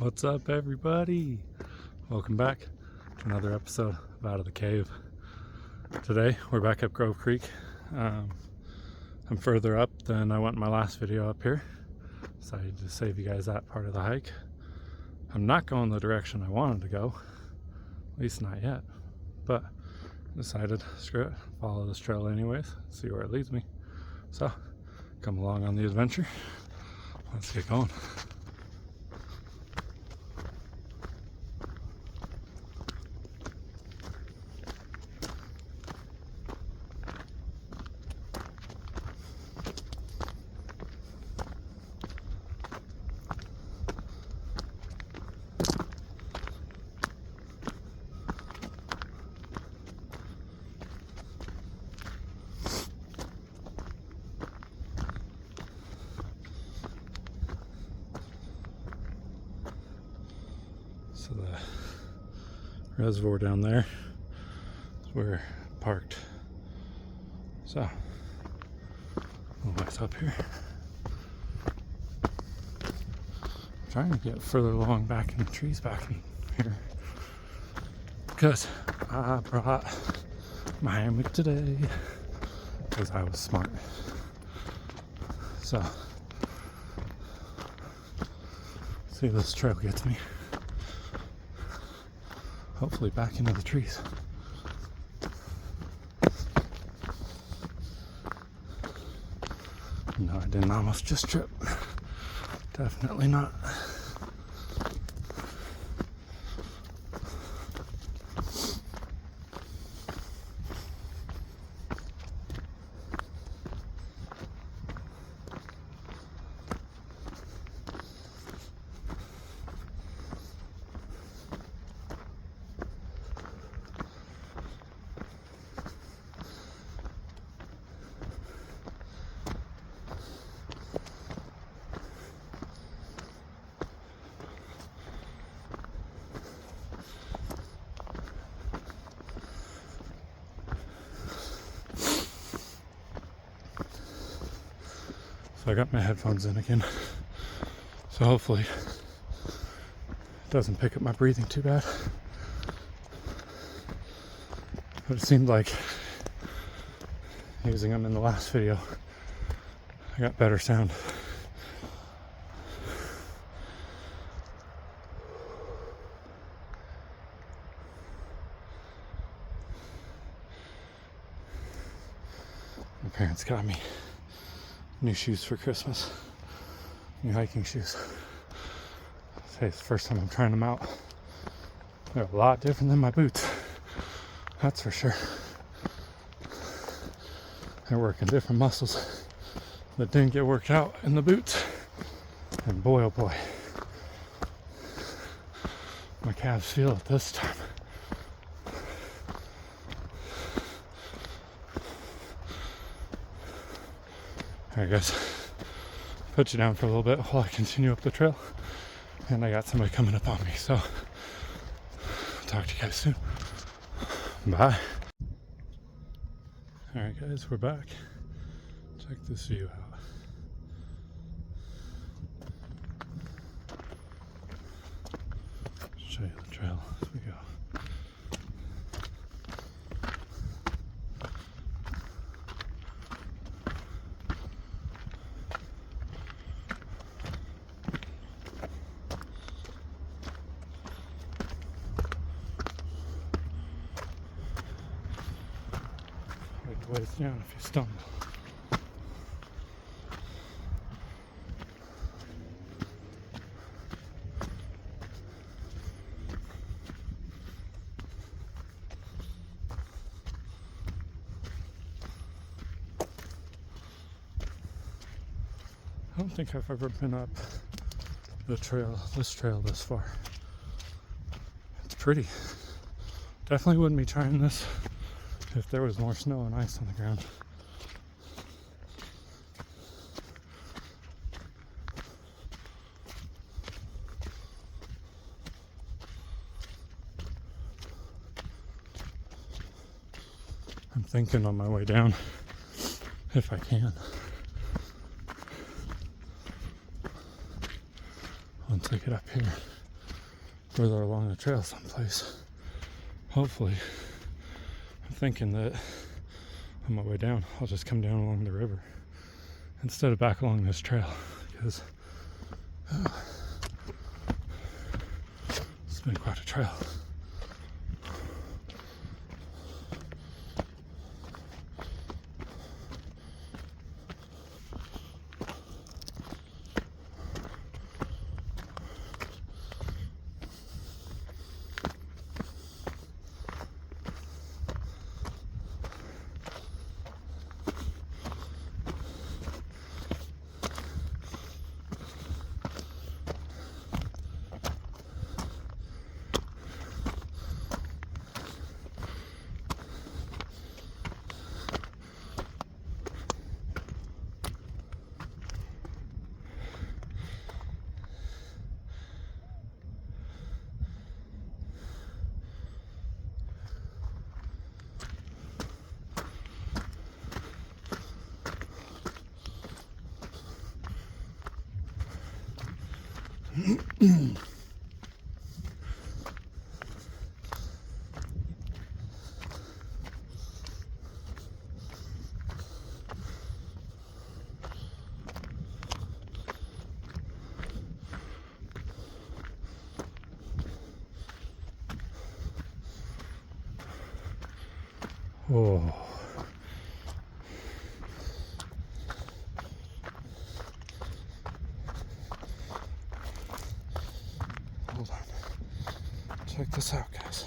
What's up, everybody? Welcome back to another episode of Out of the Cave. Today we're back up Grove Creek. I'm further up than I went in my last video up here. Decided to save you guys that part of the hike. I'm not going the direction I wanted to go, at least not yet, but decided, screw it, follow this trail anyways, see where it leads me. So, come along on the adventure. Let's get going. So the reservoir down there is where I parked. So, a little ways up here. I'm trying to get further along back in the trees back in here, because I brought my hammock today because I was smart. So, see if this trail gets me. Hopefully back into the trees. No, I didn't almost just trip. Definitely not. So I got my headphones in again, so hopefully it doesn't pick up my breathing too bad. But it seemed like using them in the last video, I got better sound. My parents got me new shoes for Christmas. New hiking shoes. Say it's the first time I'm trying them out. They're a lot different than my boots. That's for sure. They're working different muscles that didn't get worked out in the boots. And boy, oh boy, my calves feel it this time. Alright guys, put you down for a little bit while I continue up the trail, and I got somebody coming up on me, so talk to you guys soon. Bye. Alright guys, we're back. Check this view out. Show you the trail as we go. Ways down if you stumble. I don't think I've ever been up this trail this far. It's pretty. Definitely wouldn't be trying this if there was more snow and ice on the ground. I'm thinking on my way down, if I can, once I get up here, further along the trail someplace. Hopefully. I'm thinking that on my way down, I'll just come down along the river instead of back along this trail, because it's been quite a trail. Oh. Hold on. Check this out, guys.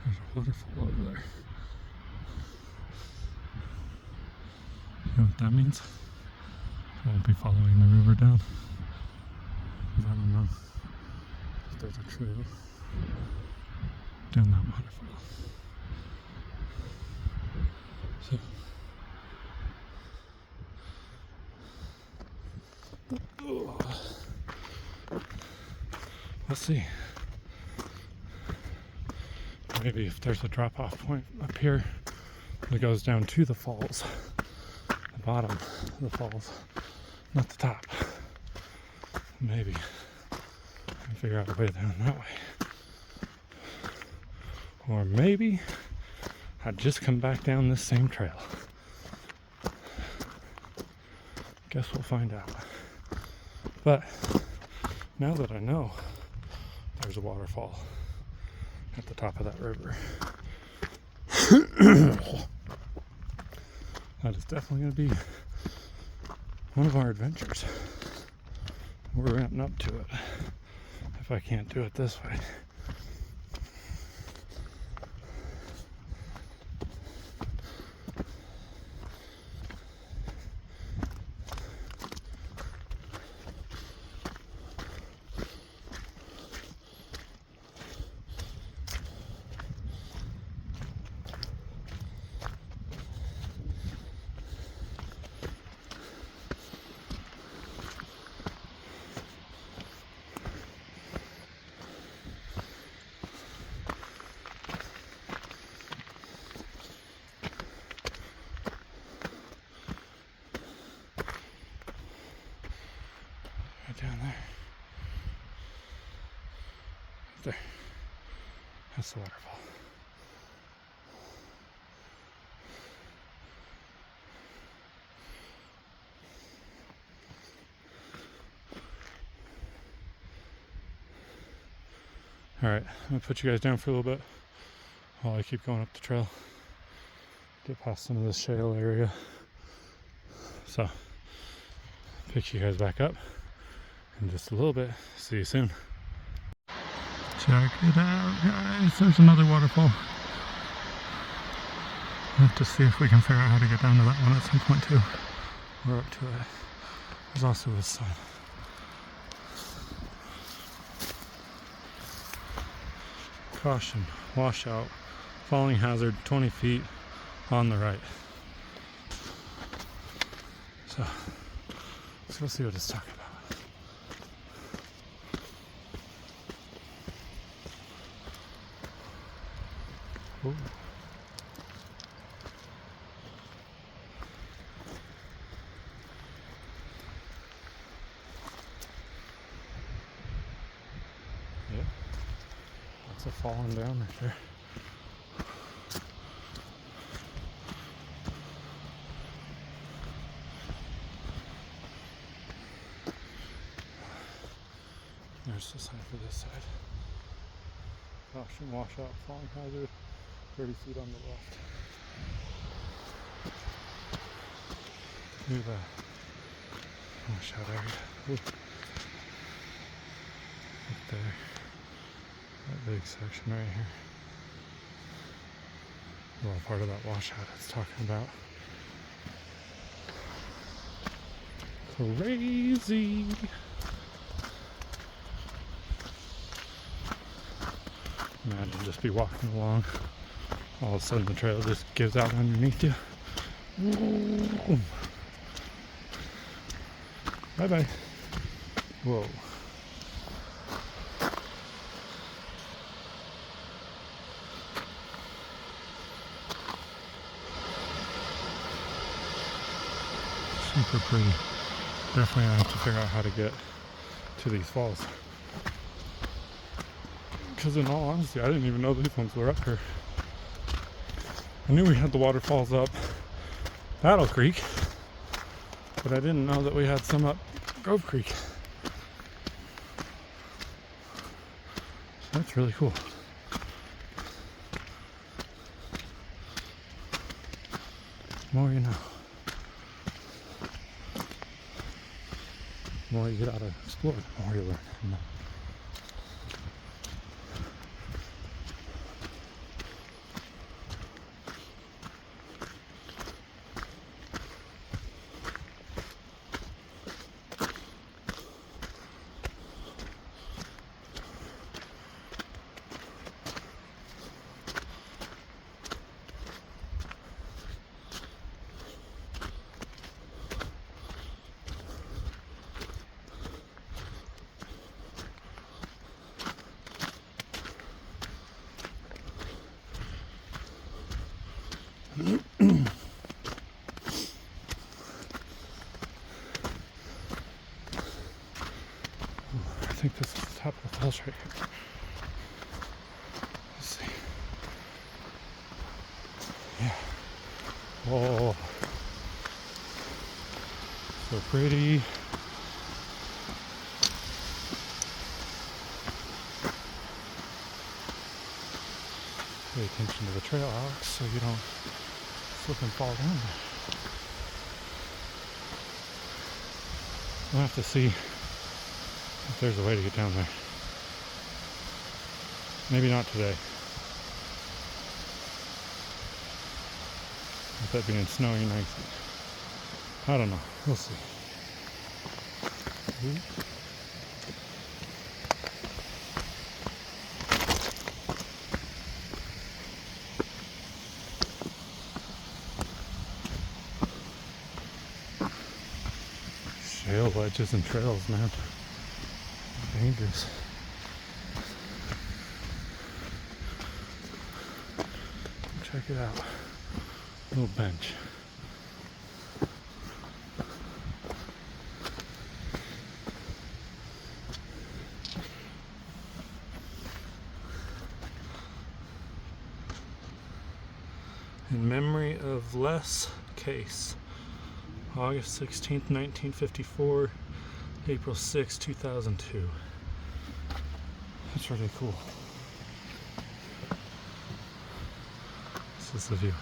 There's a waterfall over there. You know what that means? I won't be following the river down, because I don't know if there's a trail down that waterfall. So, let's see. Maybe if there's a drop-off point up here that goes down to the falls, the bottom of the falls, not the top. Maybe I can figure out a way down that way. Or maybe I'd just come back down this same trail. Guess we'll find out. But now that I know there's a waterfall at the top of that river, that is definitely going to be one of our adventures. We're ramping up to it if I can't do it this way. Down there. Right there. That's the waterfall. Alright, I'm gonna put you guys down for a little bit while I keep going up the trail. Get past some of this shale area. So, pick you guys back up in just a little bit. See you soon. Check it out, guys. There's another waterfall. We'll have to see if we can figure out how to get down to that one at some point too. We're up to it. There's also a sign. Caution, washout, falling hazard, 20 feet on the right. So, let's go see what it's talking about. Ooh. chunks have fallen down right there. There's the sign for this side. Caution, washout, falling hazard, 30 feet on the left. Look at that. Washout area. Ooh. Up there. That big section right here. Well, part of that washout it's talking about. Crazy! Imagine just be walking along, all of a sudden the trail just gives out underneath you. Bye bye. Whoa. Super pretty. Definitely I have to figure out how to get to these falls. Because in all honesty, I didn't even know these ones were up here. I knew we had the waterfalls up Battle Creek, but I didn't know that we had some up Grove Creek. That's really cool. The more you know. The more you get out to explore, the more you learn. I think this is the top of the falls right here. Let's see. Yeah. Oh, so pretty. Pay attention to the trail, Alex, so you don't slip and fall down there. We'll have to see if there's a way to get down there. Maybe not today. With that being snowy and icy. I don't know. We'll see. Shale ledges and trails, man. Dangerous. Check it out. Little bench. In memory of Les Case. August 16th, 1954, April 6th, 2002. That's really cool. This is the view.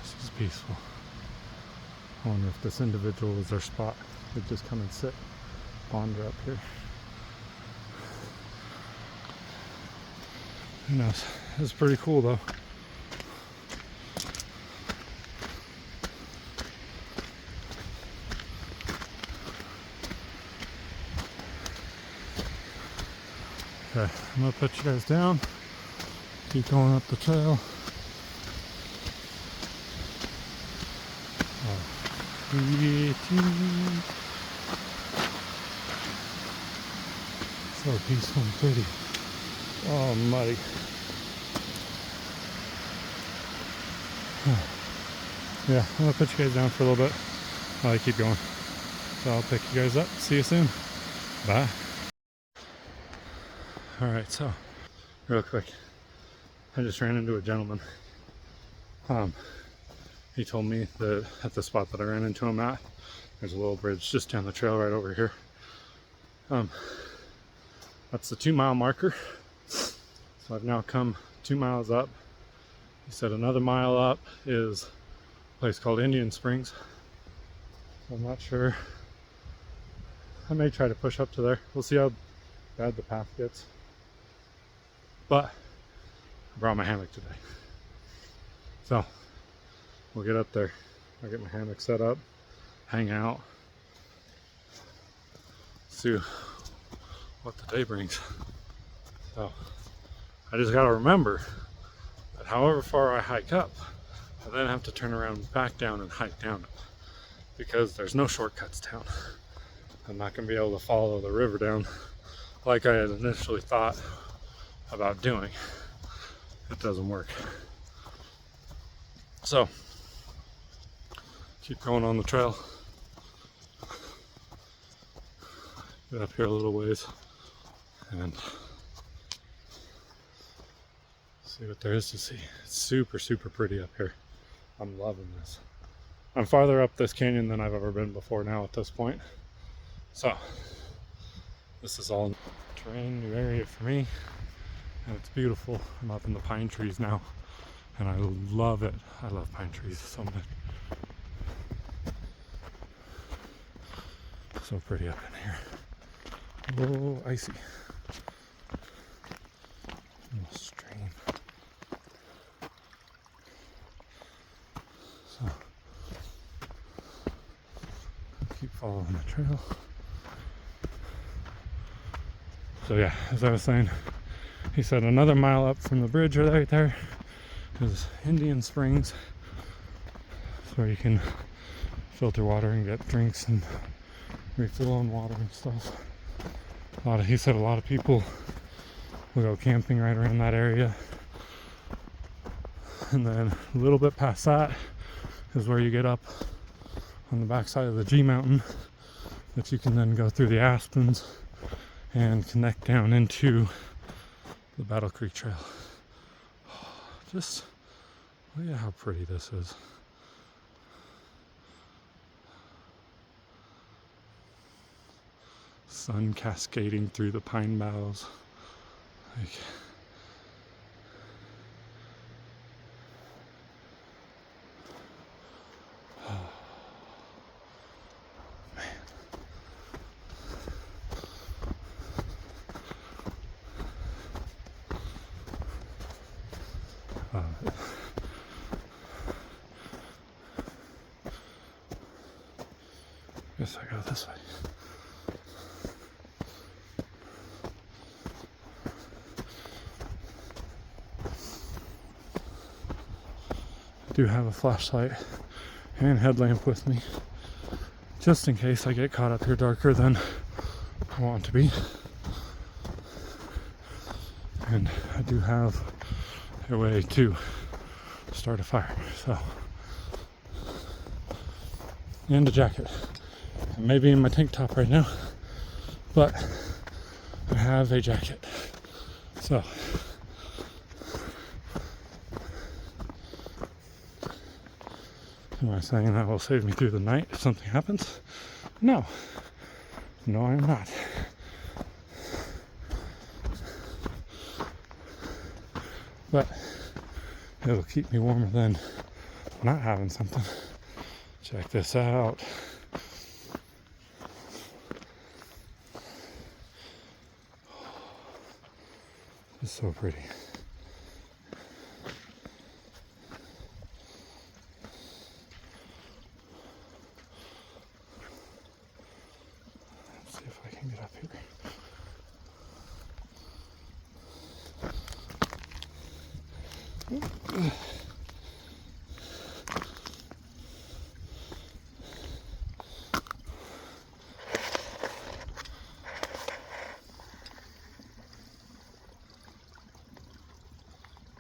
This is peaceful. I wonder if this individual was their spot. They'd just come and sit, wander up here. Who knows? It's pretty cool though. Okay, I'm gonna put you guys down. Keep going up the trail. So peaceful and pretty. Oh, muddy. Yeah, I'm gonna put you guys down for a little bit while I keep going. So I'll pick you guys up. See you soon. Bye. Alright, so real quick, I just ran into a gentleman. He told me that at the spot that I ran into him at, there's a little bridge just down the trail right over here. That's the 2-mile marker. So I've now come 2 miles up. He said another mile up is a place called Indian Springs. So I'm not sure. I may try to push up to there. We'll see how bad the path gets. But I brought my hammock today. So we'll get up there. I'll get my hammock set up, hang out, see what the day brings. So I just gotta remember that however far I hike up, I then have to turn around back down and hike down it, because there's no shortcuts down. I'm not gonna be able to follow the river down like I had initially thought about doing. It doesn't work. So keep going on the trail. Get up here a little ways and see what there is to see. It's super, super pretty up here. I'm loving this. I'm farther up this canyon than I've ever been before now at this point. So this is all terrain, new area for me, and it's beautiful. I'm up in the pine trees now, and I love it. I love pine trees so much. So pretty up in here. Oh, icy. Little stream. So keep following the trail. So yeah, as I was saying, he said another mile up from the bridge right there is Indian Springs. It's where you can filter water and get drinks and refill on water and stuff. He said a lot of people will go camping right around that area. And then a little bit past that is where you get up on the backside of the G Mountain, that you can then go through the aspens and connect down into the Battle Creek Trail. Just look at how pretty this is. Sun cascading through the pine boughs. Like, oh, man. Guess I go this way. I do have a flashlight and headlamp with me, just in case I get caught up here darker than I want to be. And I do have a way to start a fire, so, and a jacket. I may be in my tank top right now, but I have a jacket. So am I saying that will save me through the night if something happens? No. No, I am not. But it'll keep me warmer than not having something. Check this out. It's so pretty. Let's see if I can get up here.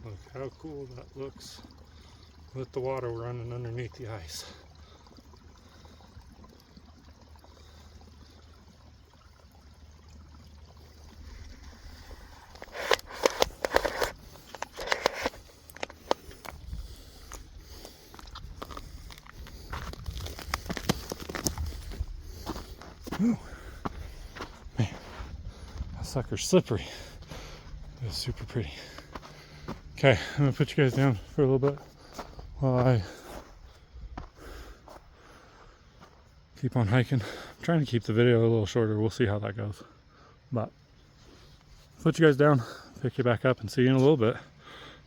Look how cool that looks with the water running underneath the ice. Ooh. Man, that sucker's slippery. It's super pretty. Okay, I'm gonna put you guys down for a little bit while I keep on hiking. I'm trying to keep the video a little shorter. We'll see how that goes. But put you guys down, pick you back up, and see you in a little bit.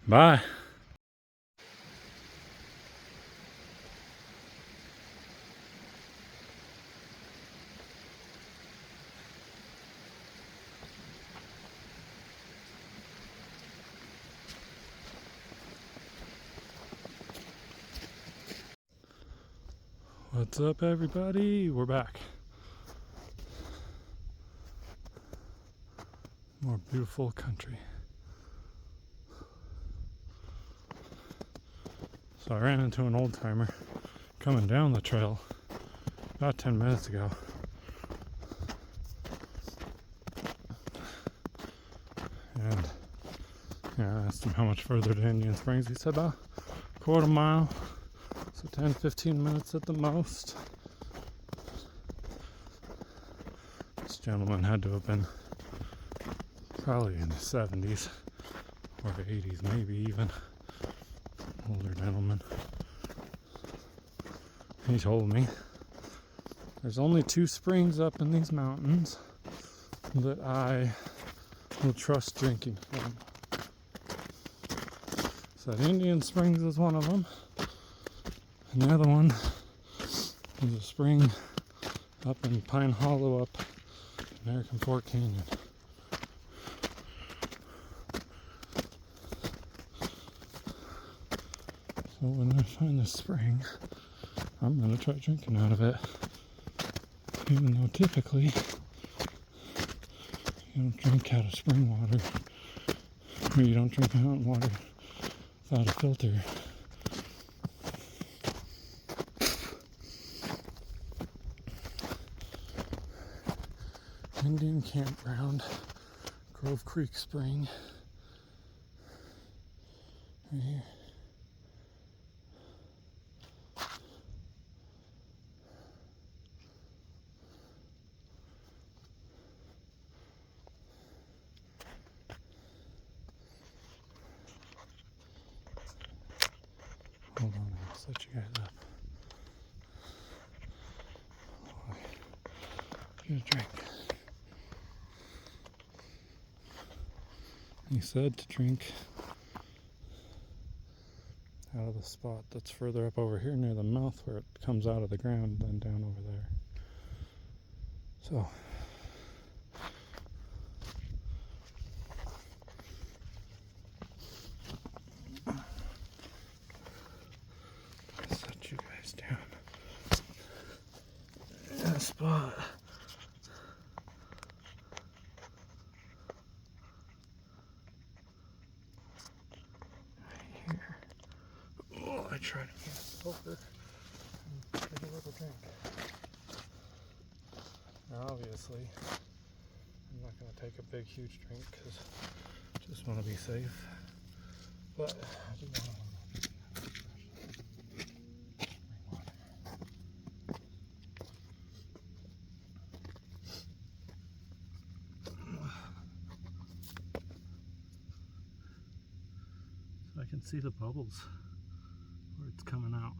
Bye. What's up, everybody? We're back. More beautiful country. So I ran into an old timer coming down the trail about 10 minutes ago. And I asked him how much further to Indian Springs. He said about a quarter mile. So 10-15 minutes at the most. This gentleman had to have been probably in his 70s or 80s, maybe even. Older gentleman. He told me there's only 2 springs up in these mountains that I will trust drinking from. So Indian Springs is one of them. And the other one is a spring up in Pine Hollow up American Fork Canyon. So when I find this spring, I'm going to try drinking out of it. Even though typically you don't drink out of spring water, or you don't drink mountain water without a filter. Indian Campground, Grove Creek Spring, right here. Hold on, I'll set you guys up. Oh, get a drink. He said to drink out of the spot that's further up over here near the mouth where it comes out of the ground, then down over there. So set you guys down in a spot. I try to get it over and get a little drink. Now obviously, I'm not going to take a big huge drink because I just want to be safe. But I do want to bring water. So I can see the bubbles where it's coming out.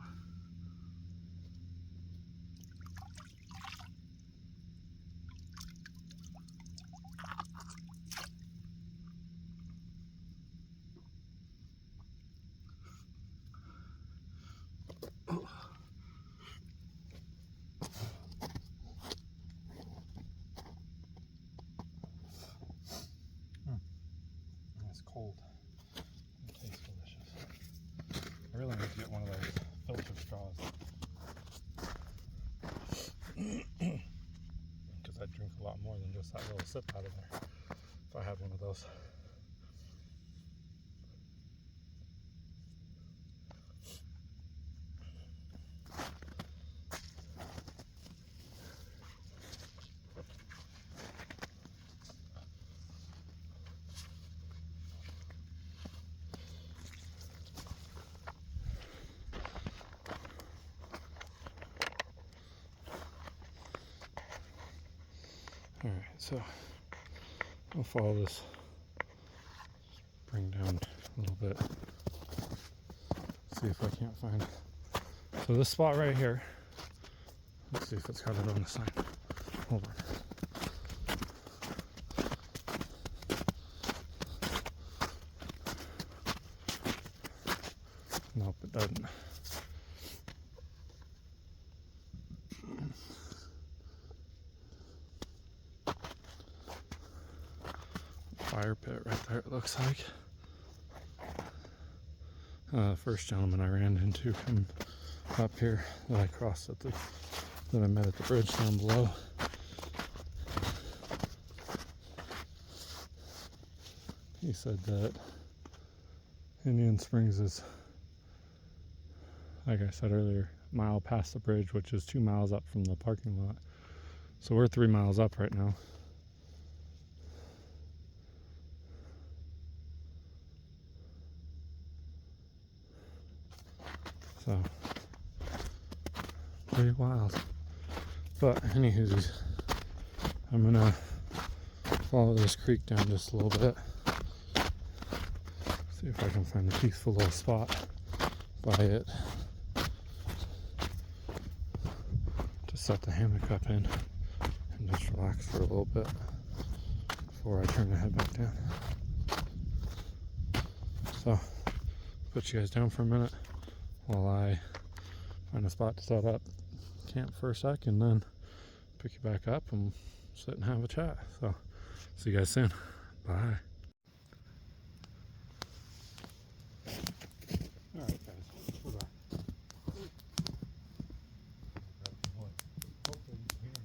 It's cold. It tastes delicious. I really need to get one of those filtered straws. Because I'd drink a lot more than just that little sip out of there if I had one of those. Alright, so I'll follow this, bring down a little bit, see if I can't find. So this spot right here, let's see if it's got it on the sign. Hold on. Nope, it doesn't. Fire pit right there, it looks like. First gentleman I ran into from up here that I crossed at that I met at the bridge down below. He said that Indian Springs is, like I said earlier, a mile past the bridge, which is 2 miles up from the parking lot. So we're 3 miles up right now. So, pretty wild. But anywho, I'm gonna follow this creek down just a little bit. See if I can find a peaceful little spot by it to set the hammock up in and just relax for a little bit before I turn the head back down. So, put you guys down for a minute while I find a spot to set up camp for a sec, and then pick you back up and sit and have a chat. So, see you guys soon. Bye. Alright guys, we're back. Hopefully you can hear me.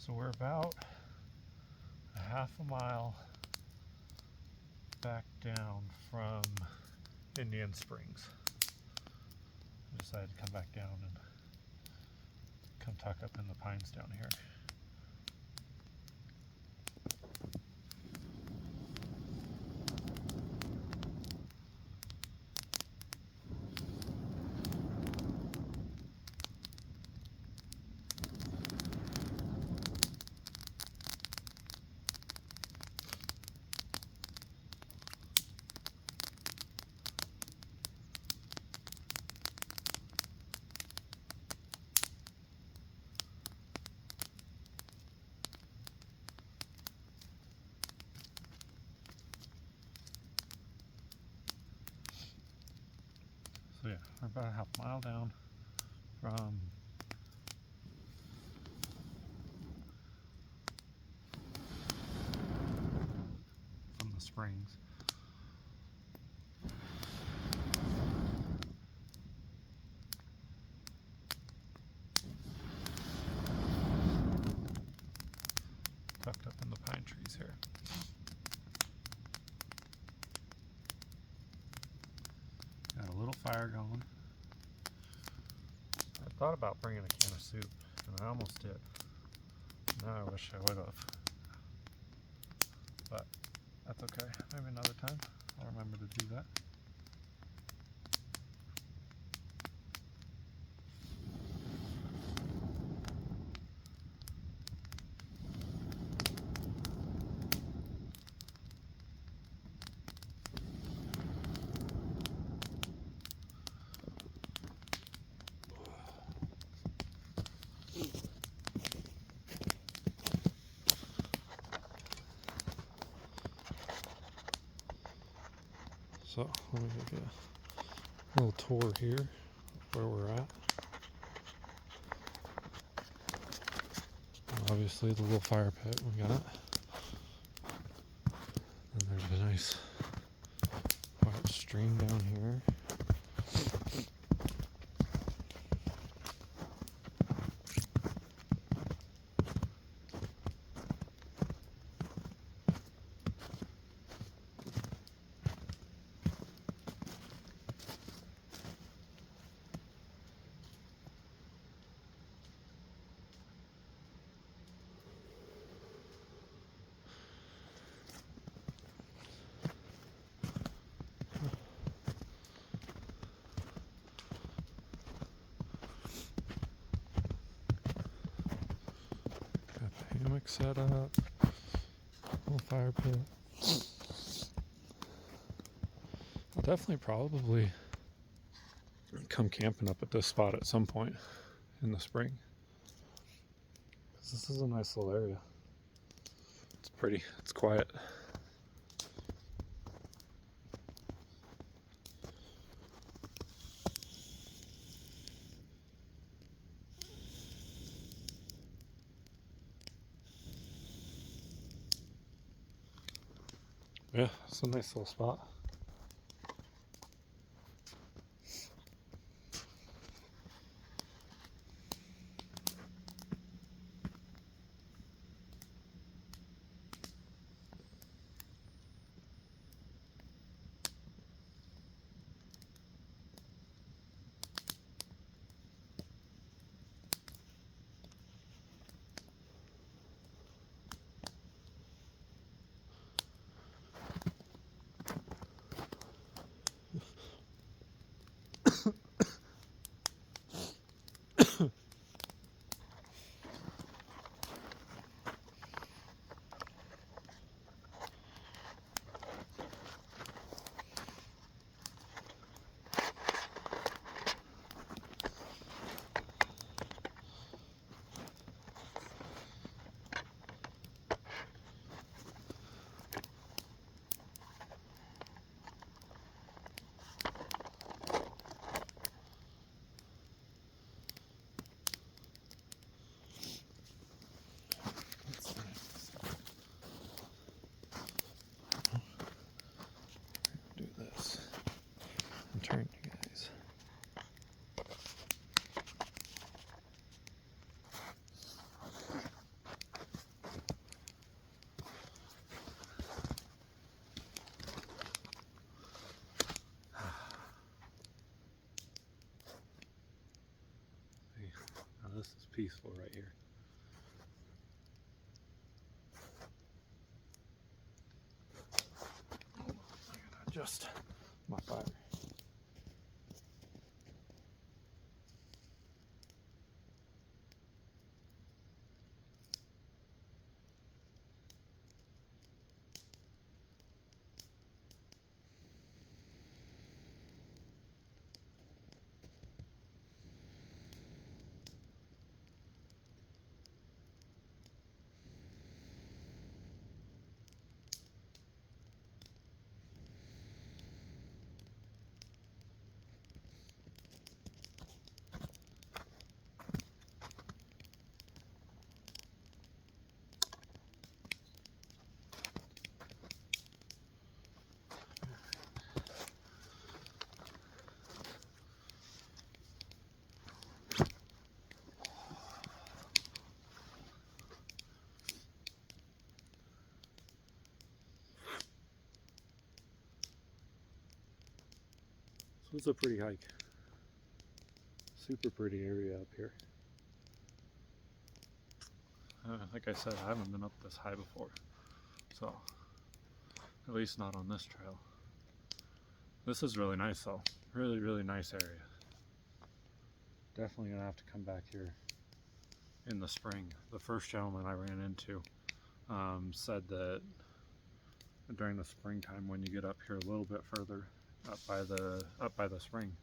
So we're about a half a mile back down from Indian Springs. I decided to come back down and come tuck up in the pines down here. So yeah, we're about a half mile down from the springs. Tucked up in the pine trees here. Got a little fire going. I thought about bringing a can of soup, and I almost did. Now I wish I would have. But that's okay. Maybe another time I'll remember to do that. So let me give you a little tour here of where we're at. obviously the little fire pit we got. And there's a nice quiet stream down here. Hammock set up, little fire pit. I'll definitely probably come camping up at this spot at some point in the spring. This is a nice little area. It's pretty, it's quiet. Yeah, it's a nice little spot. Do this and turn you guys. See, now this is peaceful right here. Adjust my fire. So it's a pretty hike. Super pretty area up here. Like I said, I haven't been up this high before, so at least not on this trail. This is really nice though. Really, really nice area. Definitely gonna have to come back here in the spring. The first gentleman I ran into said that during the springtime, when you get up here a little bit further, up by the spring,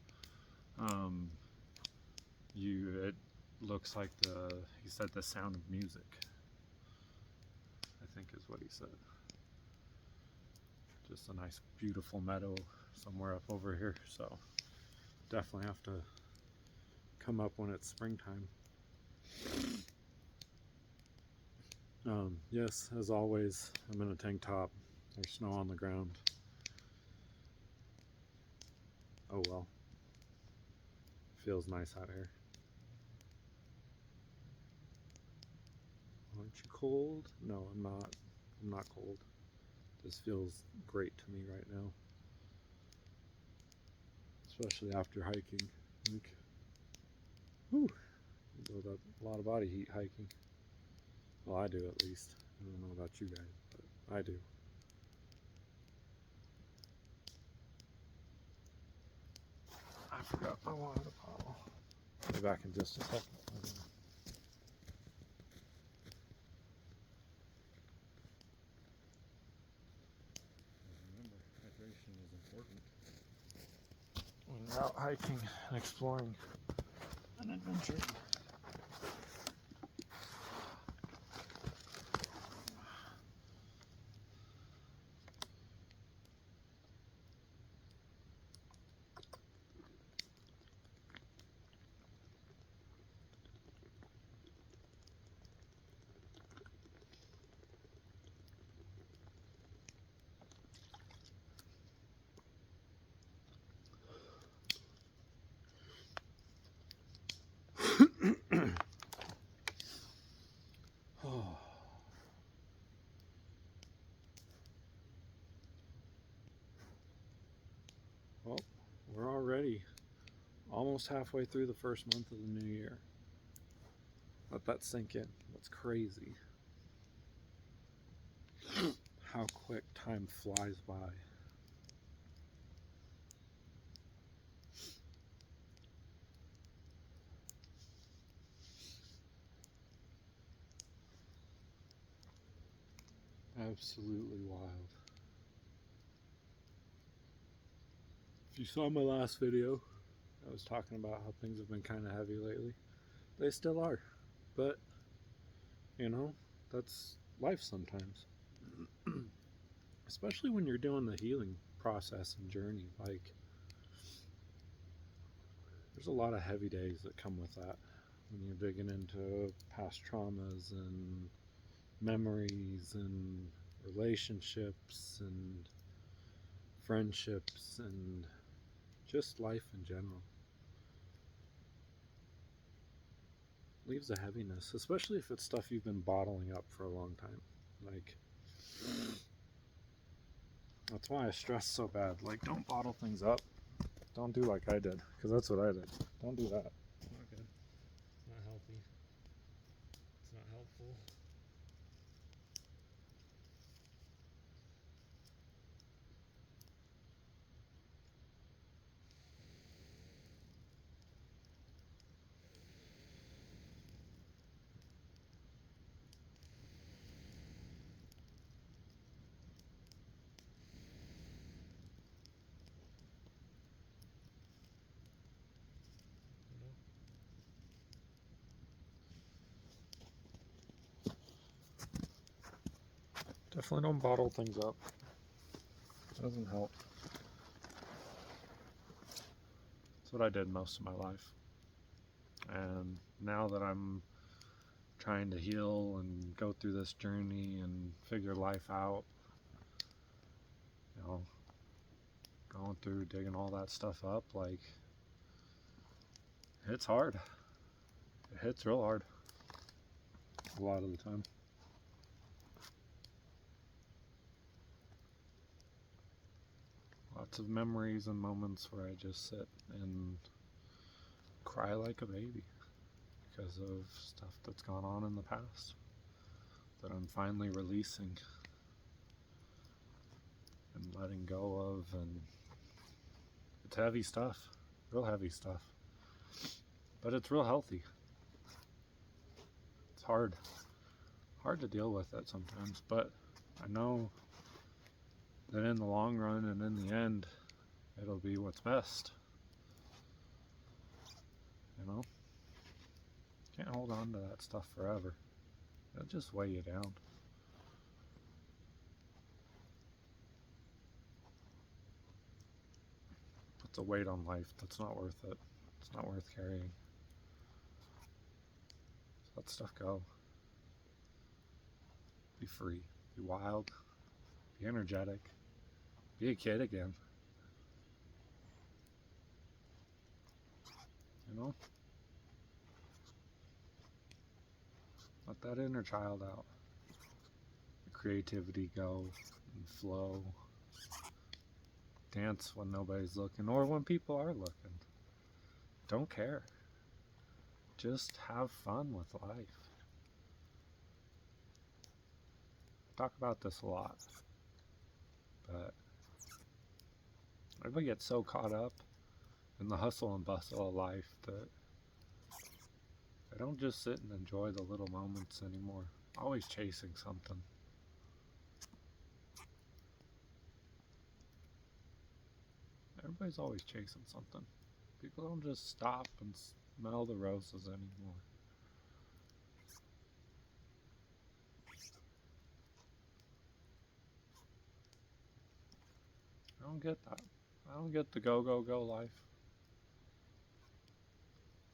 it looks like he said the sound of music, I think is what he said. Just a nice beautiful meadow somewhere up over here, so definitely have to come up when it's springtime. Yes, as always, I'm in a tank top. There's snow on the ground. Oh well. Feels nice out here. Aren't you cold? No, I'm not. I'm not cold. This feels great to me right now. Especially after hiking. Like, whew, you build up a lot of body heat hiking. Well, I do at least. I don't know about you guys, but I do. I forgot my water bottle. I'll be back in just a second. Remember, hydration is important when you're out hiking and exploring and adventuring. Oh. Well, we're already almost halfway through the first month of the new year. Let that sink in. That's crazy. How quick time flies by. Absolutely wild. If you saw my last video, I was talking about how things have been kind of heavy lately. They still are. But, you know, that's life sometimes. Especially when you're doing the healing process and journey. Like, there's a lot of heavy days that come with that. When you're digging into past traumas and memories and relationships and friendships and just life in general. Leaves a heaviness, especially if it's stuff you've been bottling up for a long time. Like, that's why I stress so bad. Like, don't bottle things up. Don't do like I did, because that's what I did. Don't do that. It's not good. It's not healthy. It's not helpful. Definitely don't bottle things up. It doesn't help. That's what I did most of my life. And now that I'm trying to heal and go through this journey and figure life out, you know, going through digging all that stuff up, like, it's hard. It hits real hard a lot of the time. Lots of memories and moments where I just sit and cry like a baby because of stuff that's gone on in the past that I'm finally releasing and letting go of. And it's heavy stuff, real heavy stuff, but it's real healthy. It's hard to deal with it sometimes, but I know that in the long run and in the end, it'll be what's best. You know? Can't hold on to that stuff forever. It'll just weigh you down. Puts a weight on life that's not worth it. It's not worth carrying. So let stuff go. be free, be wild, be energetic, be a kid again. You know? Let that inner child out. The creativity go and flow. Dance when nobody's looking or when people are looking. Don't care. Just have fun with life. I talk about this a lot, but everybody gets so caught up in the hustle and bustle of life that they don't just sit and enjoy the little moments anymore. Always chasing something. Everybody's always chasing something. People don't just stop and smell the roses anymore. I don't get that. I don't get the go, go, go life.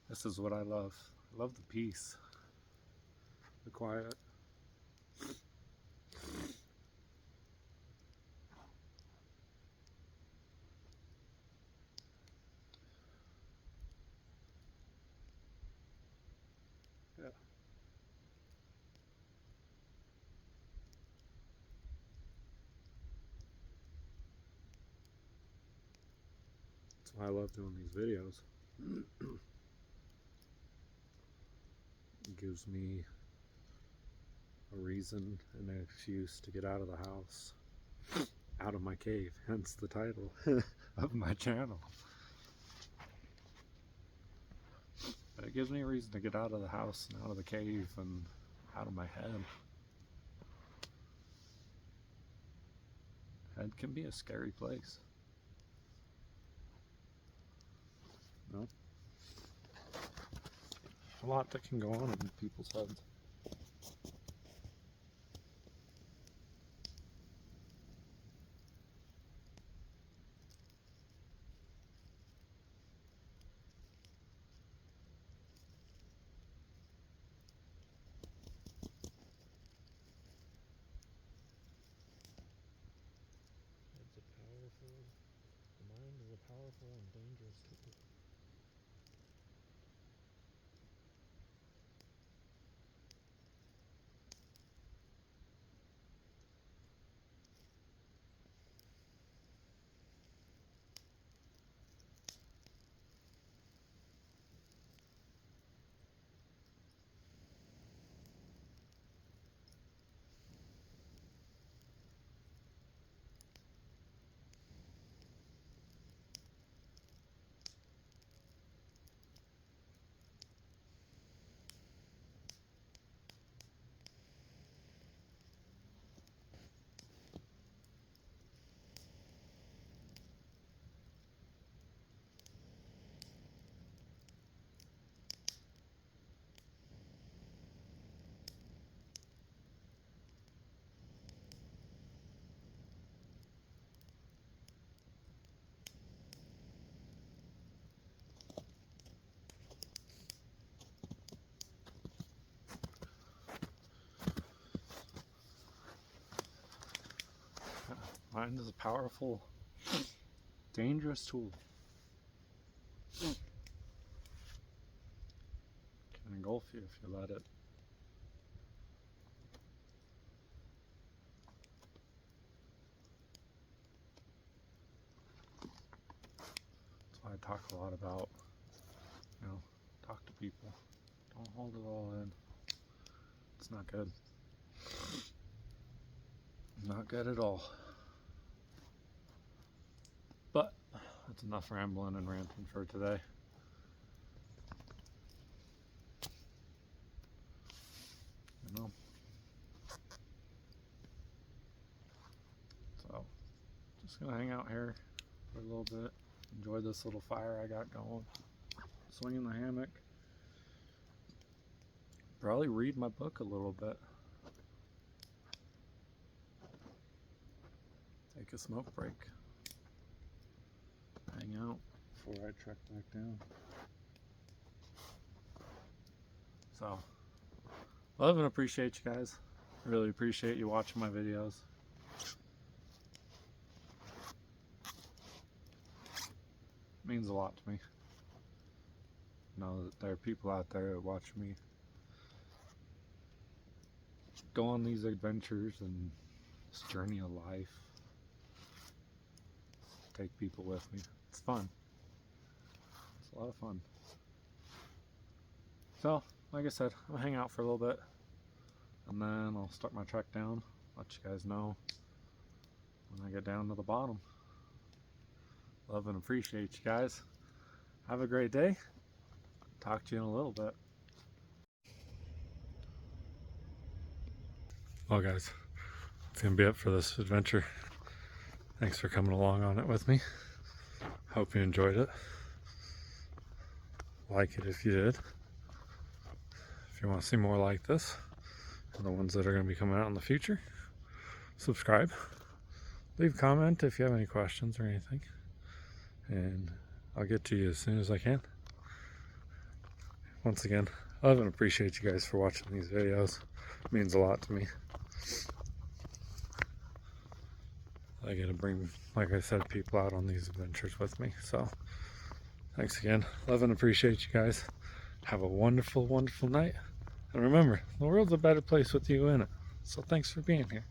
This is what I love. I love the peace, the quiet. Yeah. That's why I love doing these videos. It gives me a reason and an excuse to get out of the house, out of my cave, hence the title of my channel. But it gives me a reason to get out of the house and out of the cave and out of my head. Head can be a scary place. No? A lot that can go on in people's heads. The mind is a powerful and dangerous tool. Mind is a powerful, dangerous tool. Can engulf you if you let it. That's why I talk a lot about, talk to people. Don't hold it all in. It's not good. Not good at all. But that's enough rambling and ranting for today. So, just gonna hang out here for a little bit. Enjoy this little fire I got going. Swing in the hammock. Probably read my book a little bit. Take a smoke break. Hang out before I trek back down. So, love and appreciate you guys. Really appreciate you watching my videos. It means a lot to me. Know that there are people out there that watch me go on these adventures and this journey of life. Take people with me. It's fun. It's a lot of fun. So, like I said, I'll hang out for a little bit and then I'll start my trek down. Let you guys know when I get down to the bottom. Love and appreciate you guys. Have a great day. Talk to you in a little bit. Well guys, it's gonna be it for this adventure. Thanks for coming along on it with me. Hope you enjoyed it. Like it if you did. If you want to see more like this and the ones that are going to be coming out in the future, subscribe. Leave a comment if you have any questions or anything, and I'll get to you as soon as I can. Once again, I love and appreciate you guys for watching these videos. It means a lot to me. I get to bring, like I said, people out on these adventures with me. So thanks again. Love and appreciate you guys. Have a wonderful, wonderful night. And remember, the world's a better place with you in it. So thanks for being here.